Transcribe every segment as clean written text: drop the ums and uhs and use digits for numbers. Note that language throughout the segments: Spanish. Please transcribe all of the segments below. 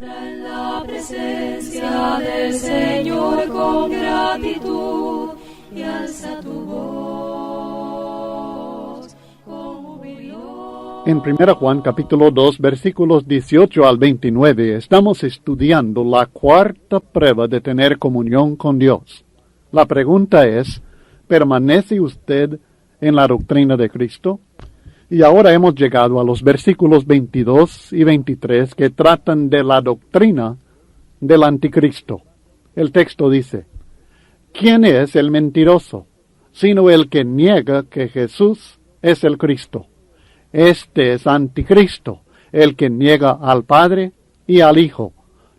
En la presencia del Señor con gratitud y alza tu voz con júbilo. En 1 Juan capítulo 2 versículos 18 al 29 estamos estudiando la cuarta prueba de tener comunión con Dios. La pregunta es, ¿permanece usted en la doctrina de Cristo? Y ahora hemos llegado a los versículos 22 y 23 que tratan de la doctrina del anticristo. El texto dice, ¿quién es el mentiroso? Sino el que niega que Jesús es el Cristo. Este es anticristo, el que niega al Padre y al Hijo.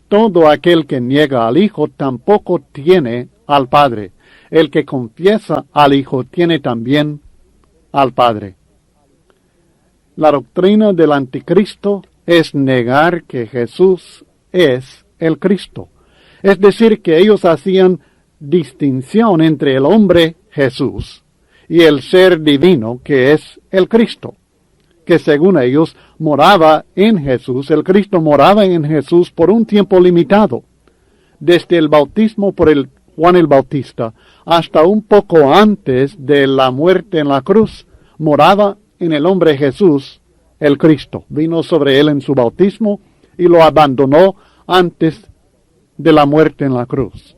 Todo aquel que niega al Hijo tampoco tiene al Padre. El que confiesa al Hijo tiene también al Padre. La doctrina del anticristo es negar que Jesús es el Cristo. Es decir, que ellos hacían distinción entre el hombre Jesús y el ser divino que es el Cristo, que según ellos moraba en Jesús, el Cristo moraba en Jesús por un tiempo limitado, desde el bautismo por el Juan el Bautista hasta un poco antes de la muerte en la cruz, moraba en el hombre Jesús, el Cristo. Vino sobre él en su bautismo y lo abandonó antes de la muerte en la cruz.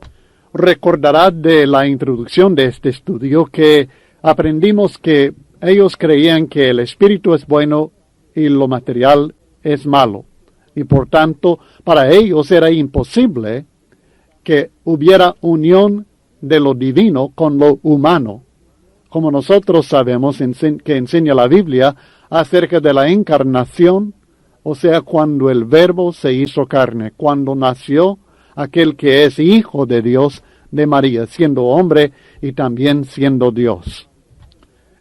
Recordará de la introducción de este estudio que aprendimos que ellos creían que el espíritu es bueno y lo material es malo. Y por tanto, para ellos era imposible que hubiera unión de lo divino con lo humano, como nosotros sabemos que enseña la Biblia acerca de la encarnación, o sea, cuando el Verbo se hizo carne, cuando nació aquel que es Hijo de Dios de María, siendo hombre y también siendo Dios.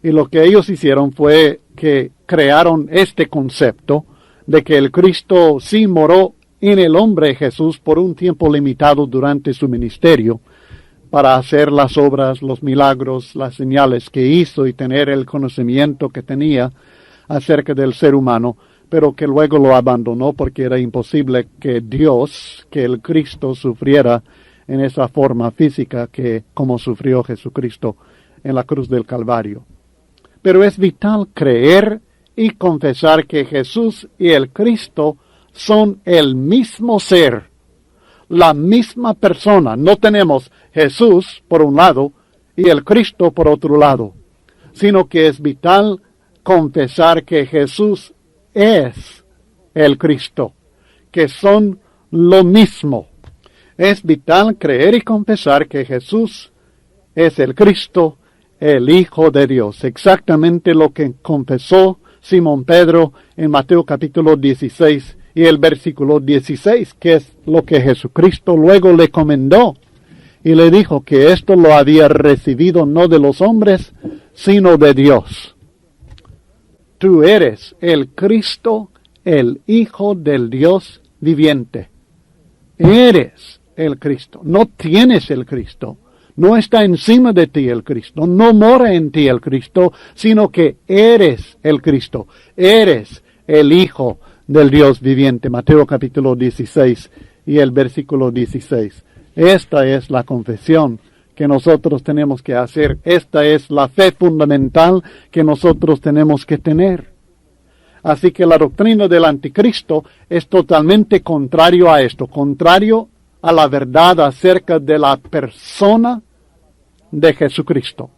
Y lo que ellos hicieron fue que crearon este concepto de que el Cristo sí moró en el hombre Jesús por un tiempo limitado durante su ministerio, para hacer las obras, los milagros, las señales que hizo y tener el conocimiento que tenía acerca del ser humano, pero que luego lo abandonó porque era imposible que Dios, que el Cristo sufriera en esa forma física que como sufrió Jesucristo en la cruz del Calvario. Pero es vital creer y confesar que Jesús y el Cristo son el mismo ser, la misma persona. No tenemos Jesús por un lado y el Cristo por otro lado, sino que es vital confesar que Jesús es el Cristo, que son lo mismo. Es vital creer y confesar que Jesús es el Cristo, el Hijo de Dios, exactamente lo que confesó Simón Pedro en Mateo capítulo 16 y el versículo 16, que es lo que Jesucristo luego le comendó y le dijo que esto lo había recibido no de los hombres, sino de Dios. Tú eres el Cristo, el Hijo del Dios viviente. Eres el Cristo, no tienes el Cristo. No está encima de ti el Cristo, no mora en ti el Cristo, sino que eres el Cristo, eres el Hijo del Dios viviente. Mateo capítulo 16 y el versículo 16. Esta es la confesión que nosotros tenemos que hacer. Esta es la fe fundamental que nosotros tenemos que tener. Así que la doctrina del anticristo es totalmente contrario a esto, contrario a la verdad acerca de la persona de Jesucristo,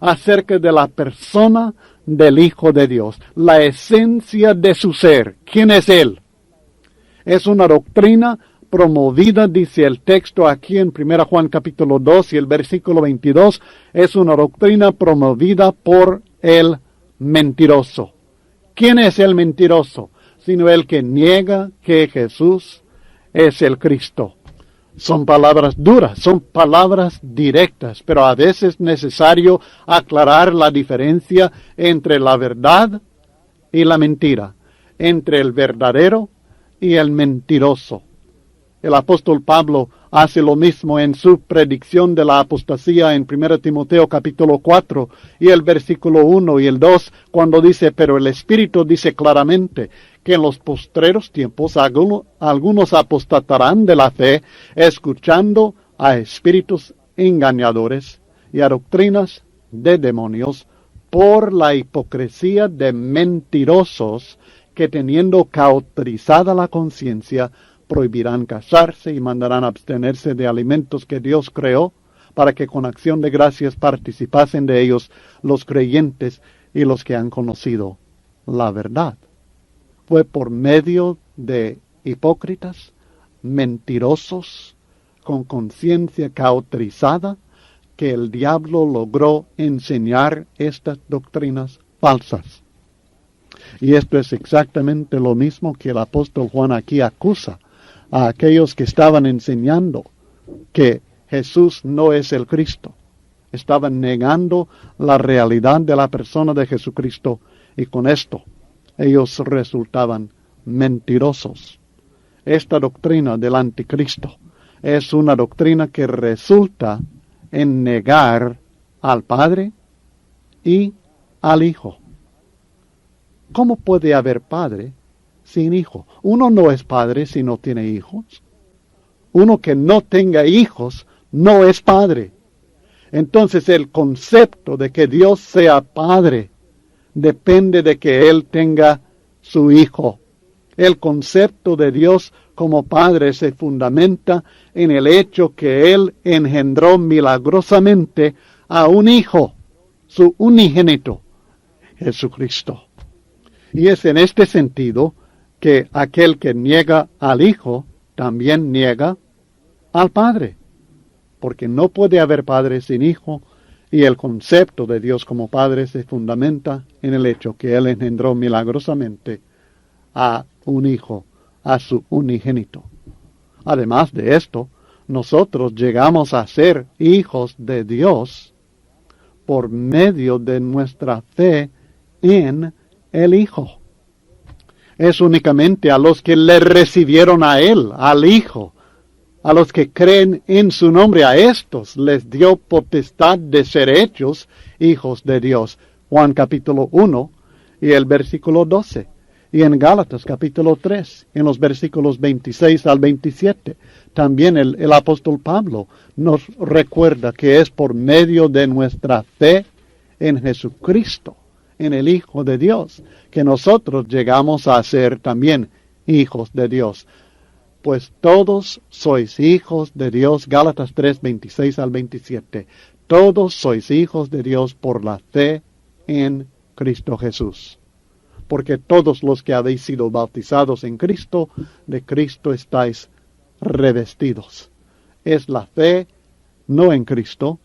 acerca de la persona del Hijo de Dios, la esencia de su ser. ¿Quién es Él? Es una doctrina promovida, dice el texto aquí en 1 Juan capítulo 2 y el versículo 22, es una doctrina promovida por el mentiroso. ¿Quién es el mentiroso? Sino el que niega que Jesús es el Cristo. Son palabras duras, son palabras directas, pero a veces es necesario aclarar la diferencia entre la verdad y la mentira, entre el verdadero y el mentiroso. El apóstol Pablo hace lo mismo en su predicción de la apostasía en 1 Timoteo capítulo 4 y el versículo 1 y el 2, cuando dice, pero el Espíritu dice claramente que en los postreros tiempos algunos apostatarán de la fe, escuchando a espíritus engañadores y a doctrinas de demonios, por la hipocresía de mentirosos que, teniendo cauterizada la conciencia, prohibirán casarse y mandarán abstenerse de alimentos que Dios creó, para que con acción de gracias participasen de ellos los creyentes y los que han conocido la verdad. Fue por medio de hipócritas, mentirosos, con conciencia cauterizada, que el diablo logró enseñar estas doctrinas falsas. Y esto es exactamente lo mismo que el apóstol Juan aquí acusa a aquellos que estaban enseñando que Jesús no es el Cristo. Estaban negando la realidad de la persona de Jesucristo, y con esto ellos resultaban mentirosos. Esta doctrina del anticristo es una doctrina que resulta en negar al Padre y al Hijo. ¿Cómo puede haber padre sin hijo? Uno no es padre si no tiene hijos. Uno que no tenga hijos no es padre. Entonces el concepto de que Dios sea padre depende de que Él tenga su hijo. El concepto de Dios como padre se fundamenta en el hecho que Él engendró milagrosamente a un hijo, su unigénito, Jesucristo. Y es en este sentido que aquel que niega al Hijo también niega al Padre, porque no puede haber Padre sin Hijo, y el concepto de Dios como Padre se fundamenta en el hecho que Él engendró milagrosamente a un Hijo, a su unigénito. Además de esto, nosotros llegamos a ser hijos de Dios por medio de nuestra fe en el Hijo. Es únicamente a los que le recibieron a Él, al Hijo, a los que creen en su nombre, a estos les dio potestad de ser hechos hijos de Dios. Juan capítulo 1 y el versículo 12. Y en Gálatas capítulo 3, en los versículos 26 al 27, también el apóstol Pablo nos recuerda que es por medio de nuestra fe en Jesucristo, en el Hijo de Dios, que nosotros llegamos a ser también hijos de Dios. Pues todos sois hijos de Dios, Gálatas 3, 26 al 27. Todos sois hijos de Dios por la fe en Cristo Jesús. Porque todos los que habéis sido bautizados en Cristo, de Cristo estáis revestidos. Es la fe no en Cristo,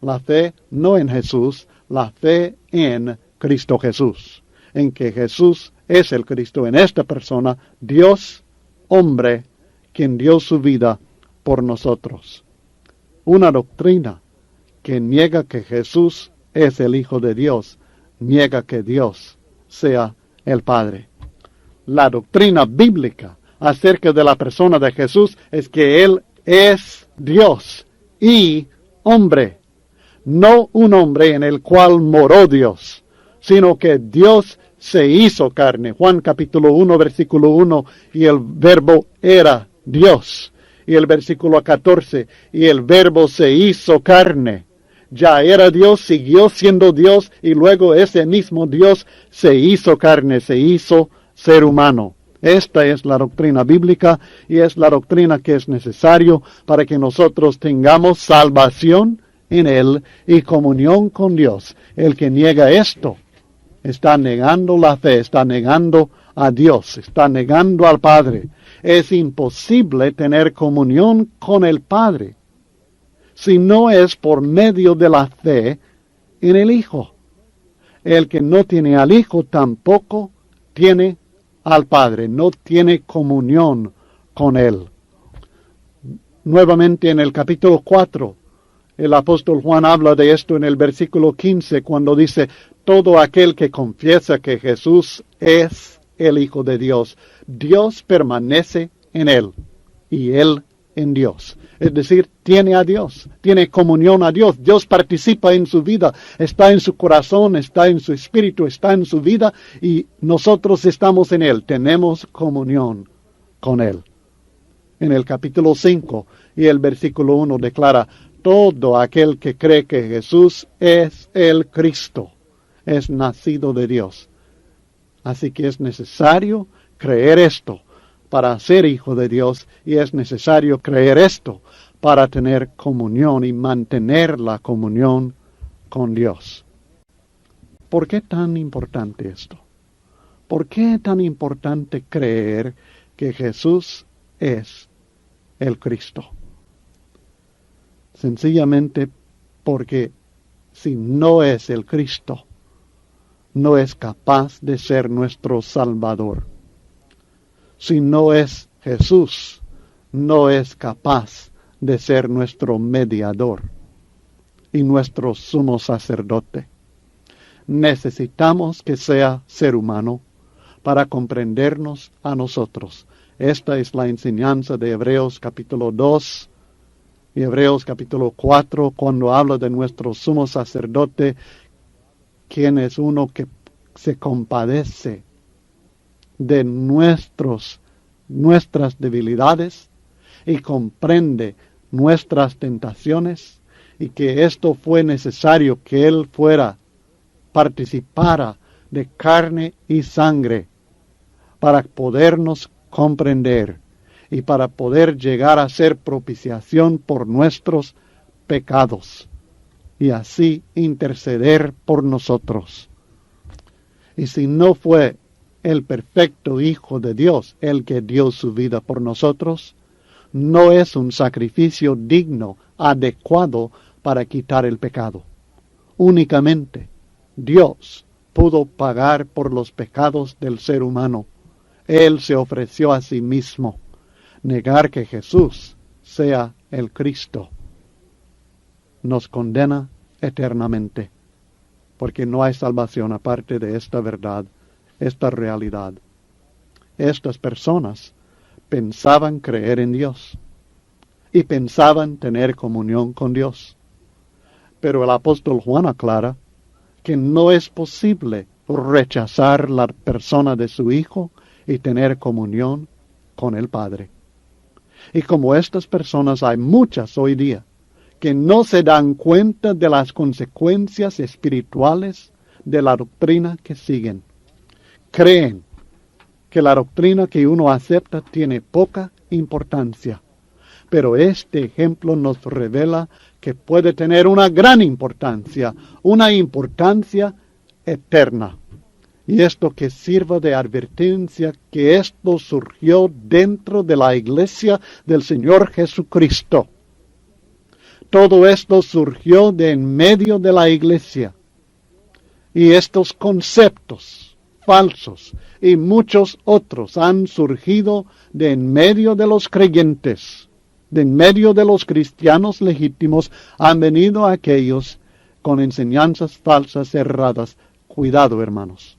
la fe no en Jesús, la fe en Cristo Jesús, en que Jesús es el Cristo, en esta persona, Dios, hombre, quien dio su vida por nosotros. Una doctrina que niega que Jesús es el Hijo de Dios, niega que Dios sea el Padre. La doctrina bíblica acerca de la persona de Jesús es que Él es Dios y hombre, no un hombre en el cual moró Dios, sino que Dios se hizo carne. Juan capítulo 1, versículo 1, y el verbo era Dios. Y el versículo 14, y el verbo se hizo carne. Ya era Dios, siguió siendo Dios, y luego ese mismo Dios se hizo carne, se hizo ser humano. Esta es la doctrina bíblica, y es la doctrina que es necesario para que nosotros tengamos salvación en Él y comunión con Dios. El que niega esto está negando la fe, está negando a Dios, está negando al Padre. Es imposible tener comunión con el Padre si no es por medio de la fe en el Hijo. El que no tiene al Hijo tampoco tiene al Padre, no tiene comunión con Él. Nuevamente en el capítulo 4, el apóstol Juan habla de esto en el versículo 15, cuando dice, todo aquel que confiesa que Jesús es el Hijo de Dios, Dios permanece en él y él en Dios. Es decir, tiene a Dios, tiene comunión a Dios. Dios participa en su vida, está en su corazón, está en su espíritu, está en su vida y nosotros estamos en Él. Tenemos comunión con Él. En el capítulo 5 y el versículo 1 declara, todo aquel que cree que Jesús es el Cristo, es nacido de Dios. Así que es necesario creer esto para ser hijo de Dios y es necesario creer esto para tener comunión y mantener la comunión con Dios. ¿Por qué tan importante esto? ¿Por qué tan importante creer que Jesús es el Cristo? Sencillamente porque si no es el Cristo, no es capaz de ser nuestro Salvador. Si no es Jesús, no es capaz de ser nuestro mediador y nuestro sumo sacerdote. Necesitamos que sea ser humano para comprendernos a nosotros. Esta es la enseñanza de Hebreos capítulo 2 y Hebreos capítulo 4, cuando habla de nuestro sumo sacerdote, quien es uno que se compadece de nuestras debilidades y comprende nuestras tentaciones y que esto fue necesario que Él participara de carne y sangre para podernos comprender y para poder llegar a ser propiciación por nuestros pecados y así interceder por nosotros. Y si no fue el perfecto Hijo de Dios el que dio su vida por nosotros, no es un sacrificio digno, adecuado para quitar el pecado. Únicamente Dios pudo pagar por los pecados del ser humano. Él se ofreció a sí mismo. Negar que Jesús sea el Cristo nos condena eternamente, porque no hay salvación aparte de esta verdad, esta realidad. Estas personas pensaban creer en Dios y pensaban tener comunión con Dios. Pero el apóstol Juan aclara que no es posible rechazar la persona de su Hijo y tener comunión con el Padre. Y como estas personas hay muchas hoy día que no se dan cuenta de las consecuencias espirituales de la doctrina que siguen. Creen que la doctrina que uno acepta tiene poca importancia, pero este ejemplo nos revela que puede tener una gran importancia, una importancia eterna. Y esto que sirva de advertencia que esto surgió dentro de la iglesia del Señor Jesucristo. Todo esto surgió de en medio de la iglesia. Y estos conceptos falsos y muchos otros han surgido de en medio de los creyentes, de en medio de los cristianos legítimos, han venido aquellos con enseñanzas falsas erradas. Cuidado, hermanos.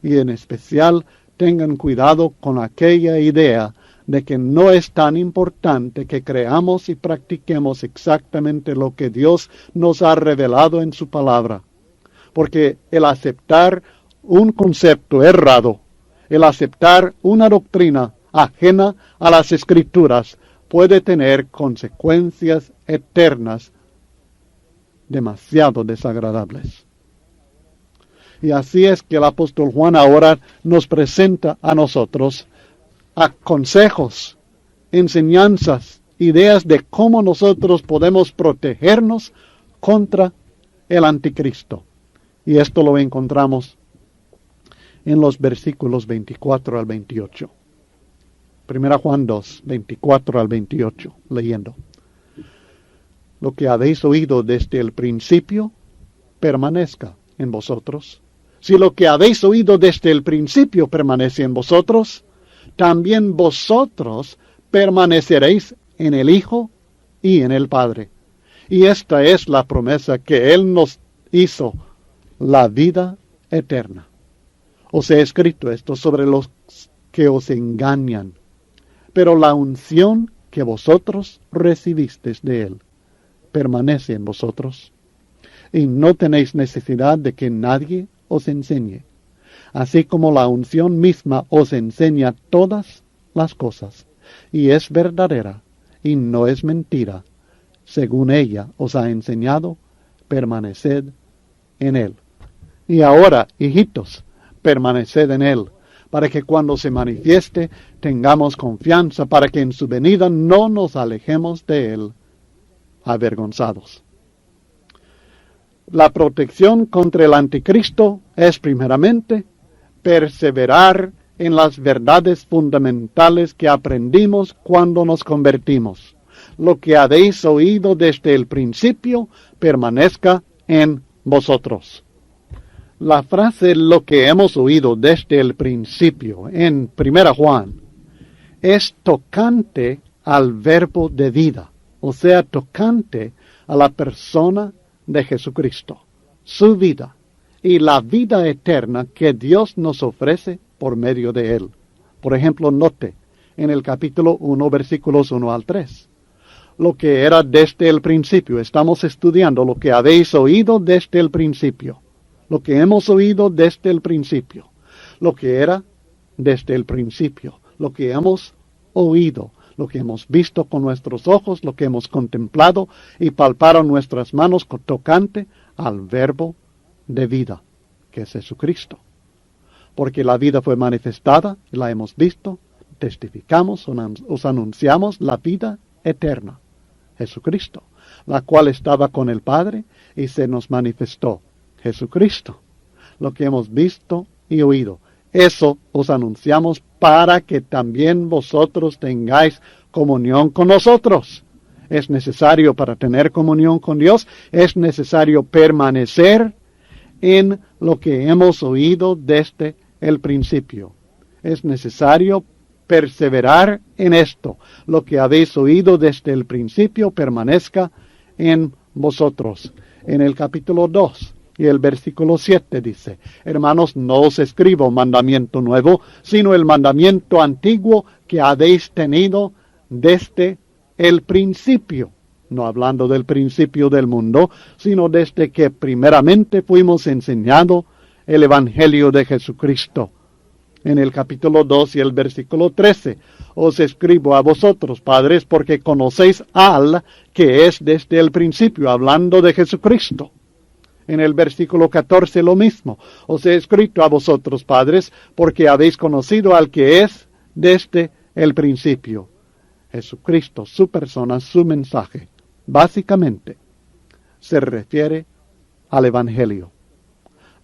Y en especial tengan cuidado con aquella idea de que no es tan importante que creamos y practiquemos exactamente lo que Dios nos ha revelado en su palabra. Porque el aceptar un concepto errado, el aceptar una doctrina ajena a las Escrituras, puede tener consecuencias eternas demasiado desagradables. Y así es que el apóstol Juan ahora nos presenta a nosotros a consejos, enseñanzas, ideas de cómo nosotros podemos protegernos contra el anticristo. Y esto lo encontramos en los versículos 24 al 28. 1 Juan 2, 24 al 28, leyendo. Lo que habéis oído desde el principio, permanezca en vosotros. Si lo que habéis oído desde el principio permanece en vosotros, también vosotros permaneceréis en el Hijo y en el Padre. Y esta es la promesa que Él nos hizo, la vida eterna. Os he escrito esto sobre los que os engañan, pero la unción que vosotros recibisteis de él permanece en vosotros, y no tenéis necesidad de que nadie os enseñe, así como la unción misma os enseña todas las cosas, y es verdadera, y no es mentira. Según ella os ha enseñado, permaneced en él. Y ahora, hijitos, permaneced en él, para que cuando se manifieste tengamos confianza, para que en su venida no nos alejemos de él avergonzados. La protección contra el anticristo es primeramente perseverar en las verdades fundamentales que aprendimos cuando nos convertimos. Lo que habéis oído desde el principio permanezca en vosotros. La frase lo que hemos oído desde el principio en 1 Juan es tocante al verbo de vida, o sea, tocante a la persona de Jesucristo, su vida y la vida eterna que Dios nos ofrece por medio de él. Por ejemplo, note en el capítulo 1, versículos 1 al 3. Lo que era desde el principio. Estamos estudiando lo que habéis oído desde el principio. Lo que hemos oído desde el principio. Lo que era desde el principio. Lo que hemos oído. Lo que hemos visto con nuestros ojos. Lo que hemos contemplado y palparon nuestras manos tocante al verbo de vida, que es Jesucristo. Porque la vida fue manifestada, la hemos visto, testificamos, os anunciamos la vida eterna, Jesucristo, la cual estaba con el Padre y se nos manifestó, Jesucristo. Lo que hemos visto y oído, eso os anunciamos para que también vosotros tengáis comunión con nosotros. Es necesario para tener comunión con Dios, es necesario permanecer en lo que hemos oído desde el principio. Es necesario perseverar en esto. Lo que habéis oído desde el principio permanezca en vosotros. En el capítulo 2 y el versículo 7 dice: hermanos, no os escribo mandamiento nuevo, sino el mandamiento antiguo que habéis tenido desde el principio. No hablando del principio del mundo, sino desde que primeramente fuimos enseñados el Evangelio de Jesucristo. En el capítulo 2 y el versículo 13, os escribo a vosotros, padres, porque conocéis al que es desde el principio, hablando de Jesucristo. En el versículo 14 lo mismo, os he escrito a vosotros, padres, porque habéis conocido al que es desde el principio. Jesucristo, su persona, su mensaje, básicamente se refiere al Evangelio.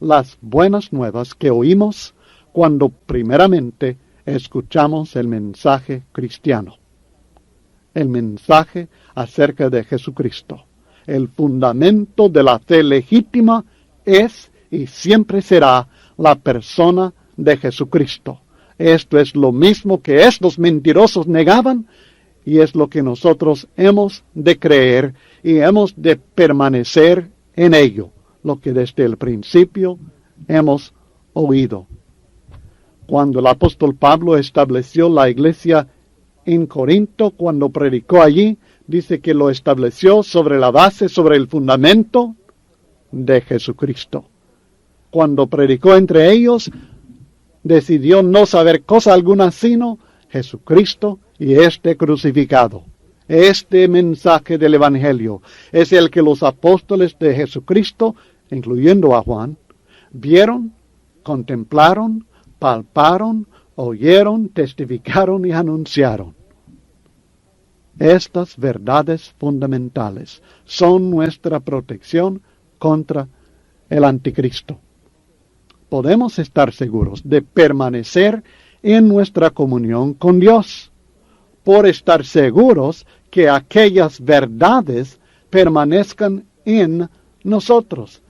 Las buenas nuevas que oímos cuando primeramente escuchamos el mensaje cristiano. El mensaje acerca de Jesucristo. El fundamento de la fe legítima es y siempre será la persona de Jesucristo. Esto es lo mismo que estos mentirosos negaban y es lo que nosotros hemos de creer y hemos de permanecer en ello, lo que desde el principio hemos oído. Cuando el apóstol Pablo estableció la iglesia en Corinto, cuando predicó allí, dice que lo estableció sobre la base, sobre el fundamento de Jesucristo. Cuando predicó entre ellos, decidió no saber cosa alguna sino Jesucristo y este crucificado. Este mensaje del Evangelio es el que los apóstoles de Jesucristo, incluyendo a Juan, vieron, contemplaron, palparon, oyeron, testificaron y anunciaron. Estas verdades fundamentales son nuestra protección contra el anticristo. Podemos estar seguros de permanecer en nuestra comunión con Dios, por estar seguros que aquellas verdades permanezcan en nosotros.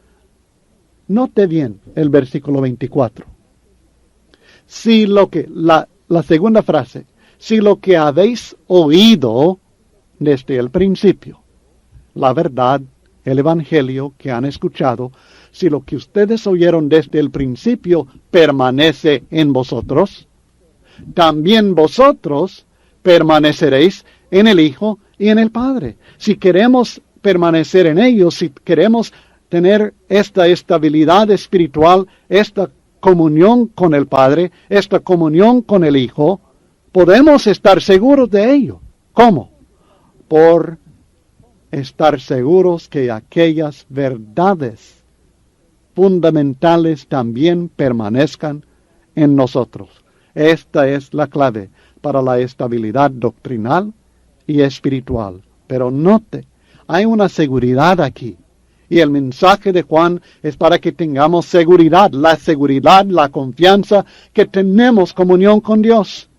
Note bien el versículo 24. Si lo que, la segunda frase, si lo que habéis oído desde el principio, la verdad, el Evangelio que han escuchado, si lo que ustedes oyeron desde el principio permanece en vosotros, también vosotros permaneceréis en el Hijo y en el Padre. Si queremos permanecer en ellos, si queremos tener esta estabilidad espiritual, esta comunión con el Padre, esta comunión con el Hijo, podemos estar seguros de ello. ¿Cómo? Por estar seguros que aquellas verdades fundamentales también permanezcan en nosotros. Esta es la clave para la estabilidad doctrinal y espiritual. Pero note, hay una seguridad aquí. Y el mensaje de Juan es para que tengamos seguridad, la confianza que tenemos comunión con Dios.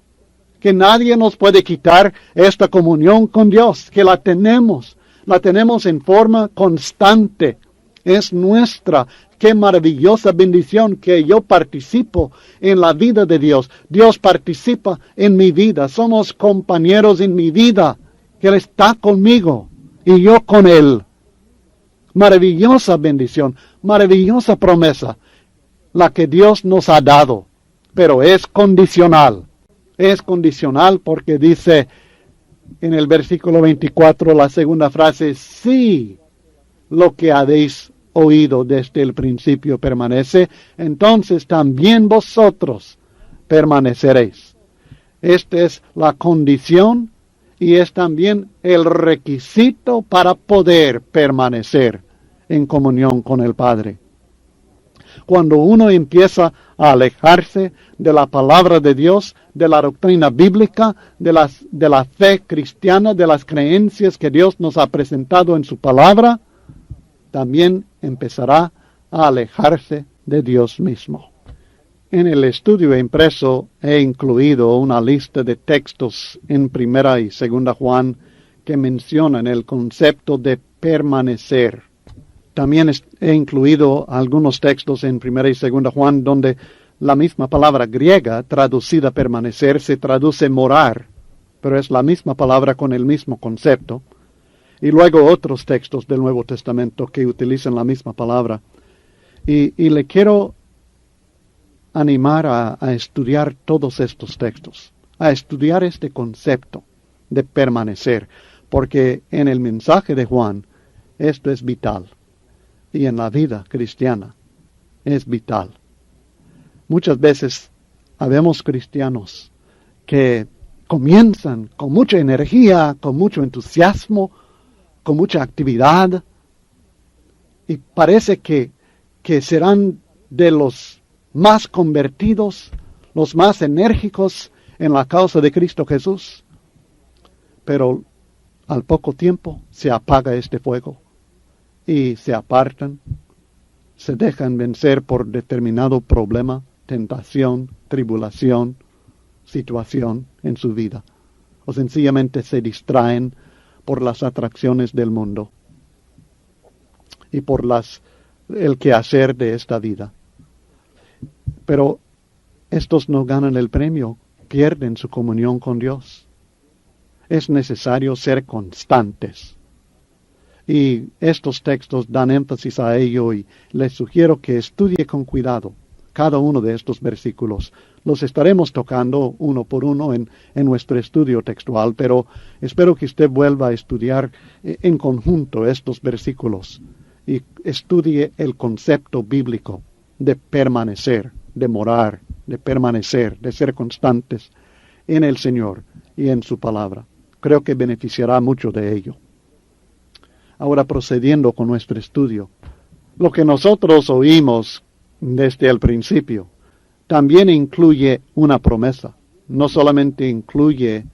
Que nadie nos puede quitar esta comunión con Dios, que la tenemos en forma constante. Es nuestra. Qué maravillosa bendición que yo participo en la vida de Dios. Dios participa en mi vida. Somos compañeros en mi vida. Que Él está conmigo y yo con Él. Maravillosa bendición, maravillosa promesa, la que Dios nos ha dado. Pero es condicional. Es condicional porque dice en el versículo 24, la segunda frase, si lo que habéis oído desde el principio permanece, entonces también vosotros permaneceréis. Esta es la condición y es también el requisito para poder permanecer en comunión con el Padre. Cuando uno empieza a alejarse de la palabra de Dios, de la doctrina bíblica, de la fe cristiana, de las creencias que Dios nos ha presentado en su palabra, también empezará a alejarse de Dios mismo. En el estudio impreso he incluido una lista de textos en 1 y 2 Juan que mencionan el concepto de permanecer. También he incluido algunos textos en 1 y 2 Juan donde la misma palabra griega traducida permanecer se traduce morar, pero es la misma palabra con el mismo concepto. Y luego otros textos del Nuevo Testamento que utilizan la misma palabra. Y le quiero animar a estudiar todos estos textos, a estudiar este concepto de permanecer, porque en el mensaje de Juan esto es vital. Y en la vida cristiana es vital. Muchas veces habemos cristianos que comienzan con mucha energía, con mucho entusiasmo, con mucha actividad, y parece que serán de los más convertidos, los más enérgicos en la causa de Cristo Jesús. Pero al poco tiempo se apaga este fuego y se apartan, se dejan vencer por determinado problema, tentación, tribulación, situación en su vida, o sencillamente se distraen por las atracciones del mundo y por el quehacer de esta vida. Pero estos no ganan el premio, pierden su comunión con Dios. Es necesario ser constantes. Y estos textos dan énfasis a ello y les sugiero que estudie con cuidado cada uno de estos versículos. Los estaremos tocando uno por uno en nuestro estudio textual, pero espero que usted vuelva a estudiar en conjunto estos versículos y estudie el concepto bíblico de permanecer, de morar, de permanecer, de ser constantes en el Señor y en su palabra. Creo que beneficiará mucho de ello. Ahora procediendo con nuestro estudio, lo que nosotros oímos desde el principio también incluye una promesa. No solamente incluye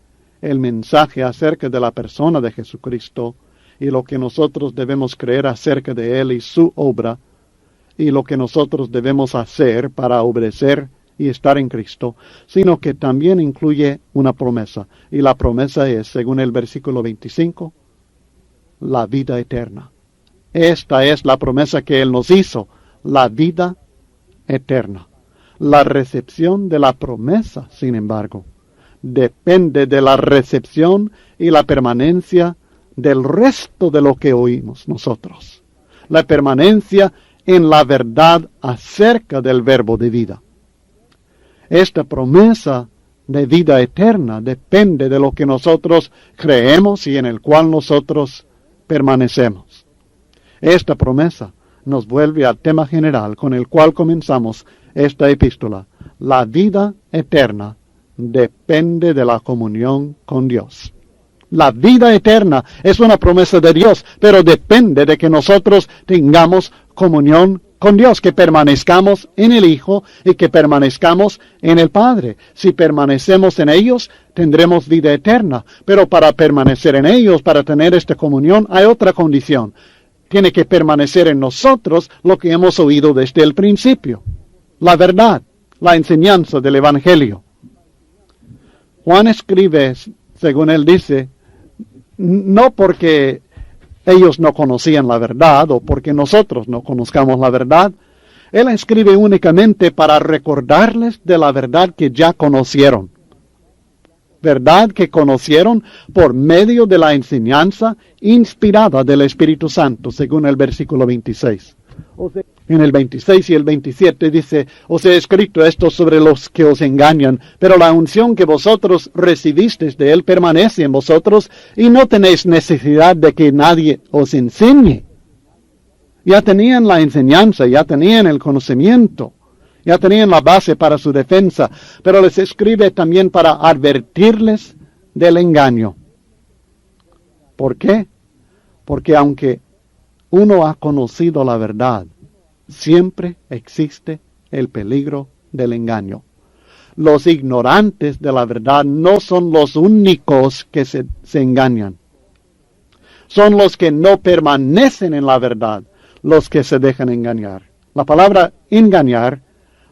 el mensaje acerca de la persona de Jesucristo y lo que nosotros debemos creer acerca de Él y su obra, y lo que nosotros debemos hacer para obedecer y estar en Cristo, sino que también incluye una promesa. Y la promesa es, según el versículo 25, la vida eterna. Esta es la promesa que Él nos hizo, la vida eterna. La recepción de la promesa, sin embargo, depende de la recepción y la permanencia del resto de lo que oímos nosotros. La permanencia en la verdad acerca del verbo de vida. Esta promesa de vida eterna depende de lo que nosotros creemos y en el cual nosotros permanecemos. Esta promesa nos vuelve al tema general con el cual comenzamos esta epístola. La vida eterna depende de la comunión con Dios. La vida eterna es una promesa de Dios, pero depende de que nosotros tengamos comunión con Dios, que permanezcamos en el Hijo y que permanezcamos en el Padre. Si permanecemos en ellos, tendremos vida eterna. Pero para permanecer en ellos, para tener esta comunión, hay otra condición. Tiene que permanecer en nosotros lo que hemos oído desde el principio. La verdad, la enseñanza del Evangelio. Juan escribe, según él dice, no porque ellos no conocían la verdad o porque nosotros no conozcamos la verdad. Él escribe únicamente para recordarles de la verdad que ya conocieron. Verdad que conocieron por medio de la enseñanza inspirada del Espíritu Santo, según el versículo 26. En el 26 y el 27 dice, os he escrito esto sobre los que os engañan, pero la unción que vosotros recibisteis de él permanece en vosotros y no tenéis necesidad de que nadie os enseñe. Ya tenían la enseñanza, ya tenían el conocimiento, ya tenían la base para su defensa, pero les escribe también para advertirles del engaño. ¿Por qué? Porque aunque uno ha conocido la verdad, siempre existe el peligro del engaño. Los ignorantes de la verdad no son los únicos que se engañan. Son los que no permanecen en la verdad los que se dejan engañar. La palabra engañar,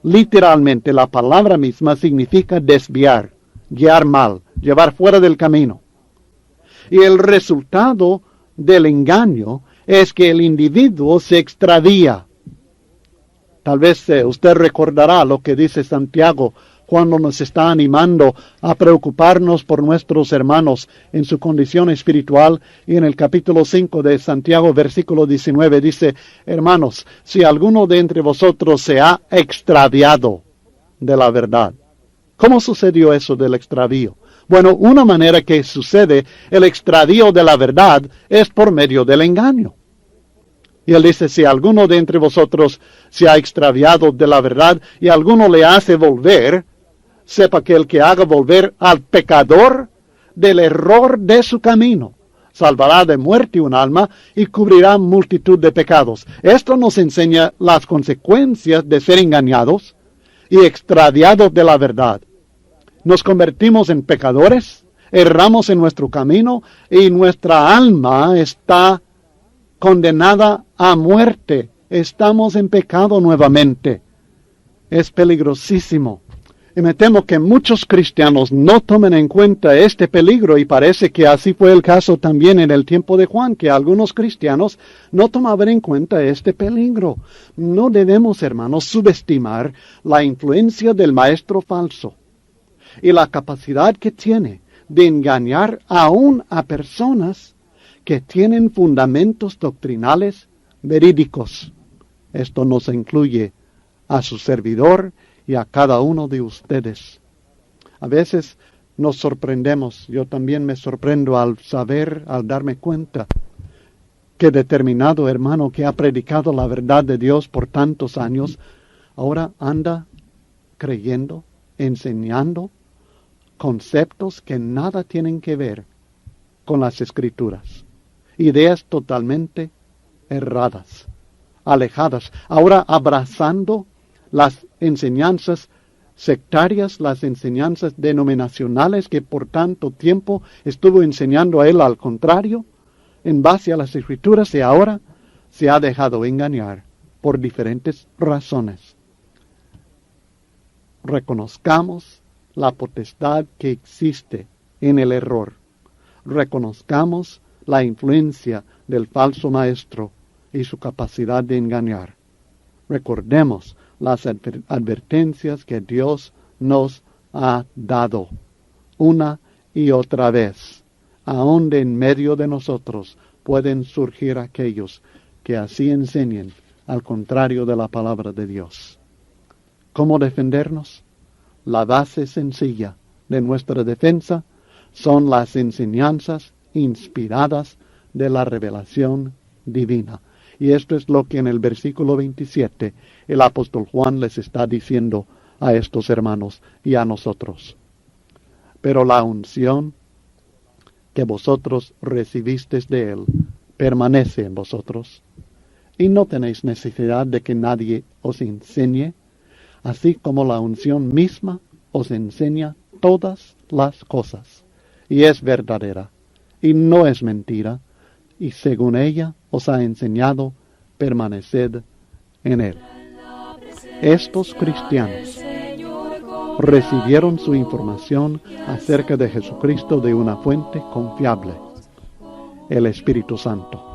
literalmente la palabra misma significa desviar, guiar mal, llevar fuera del camino. Y el resultado del engaño es que el individuo se extravía. Tal vez usted recordará lo que dice Santiago cuando nos está animando a preocuparnos por nuestros hermanos en su condición espiritual. Y en el capítulo 5 de Santiago, versículo 19, dice, hermanos, si alguno de entre vosotros se ha extraviado de la verdad. ¿Cómo sucedió eso del extravío? Bueno, una manera que sucede el extravío de la verdad es por medio del engaño. Y él dice, si alguno de entre vosotros se ha extraviado de la verdad y alguno le hace volver, sepa que el que haga volver al pecador del error de su camino, salvará de muerte un alma y cubrirá multitud de pecados. Esto nos enseña las consecuencias de ser engañados y extraviados de la verdad. Nos convertimos en pecadores, erramos en nuestro camino y nuestra alma está condenada a muerte. Estamos en pecado nuevamente. Es peligrosísimo. Y me temo que muchos cristianos no tomen en cuenta este peligro, y parece que así fue el caso también en el tiempo de Juan, que algunos cristianos no tomaban en cuenta este peligro. No debemos, hermanos, subestimar la influencia del maestro falso y la capacidad que tiene de engañar aún a personas que tienen fundamentos doctrinales verídicos. Esto nos incluye a su servidor y a cada uno de ustedes. A veces nos sorprendemos, yo también me sorprendo al darme cuenta que determinado hermano que ha predicado la verdad de Dios por tantos años, ahora anda creyendo, enseñando conceptos que nada tienen que ver con las Escrituras. Ideas totalmente erradas, alejadas, ahora abrazando las enseñanzas sectarias, las enseñanzas denominacionales que por tanto tiempo estuvo enseñando a él al contrario, en base a las Escrituras, y ahora se ha dejado engañar por diferentes razones. Reconozcamos la potestad que existe en el error. Reconozcamos la influencia del falso maestro y su capacidad de engañar. Recordemos las advertencias que Dios nos ha dado una y otra vez. Aún de en medio de nosotros pueden surgir aquellos que así enseñen al contrario de la palabra de Dios. ¿Cómo defendernos? La base sencilla de nuestra defensa son las enseñanzas inspiradas de la revelación divina. Y esto es lo que en el versículo 27 el apóstol Juan les está diciendo a estos hermanos y a nosotros. Pero la unción que vosotros recibisteis de él permanece en vosotros, y no tenéis necesidad de que nadie os enseñe, así como la unción misma os enseña todas las cosas, y es verdadera, y no es mentira, y según ella os ha enseñado, permaneced en él. Estos cristianos recibieron su información acerca de Jesucristo de una fuente confiable, el Espíritu Santo.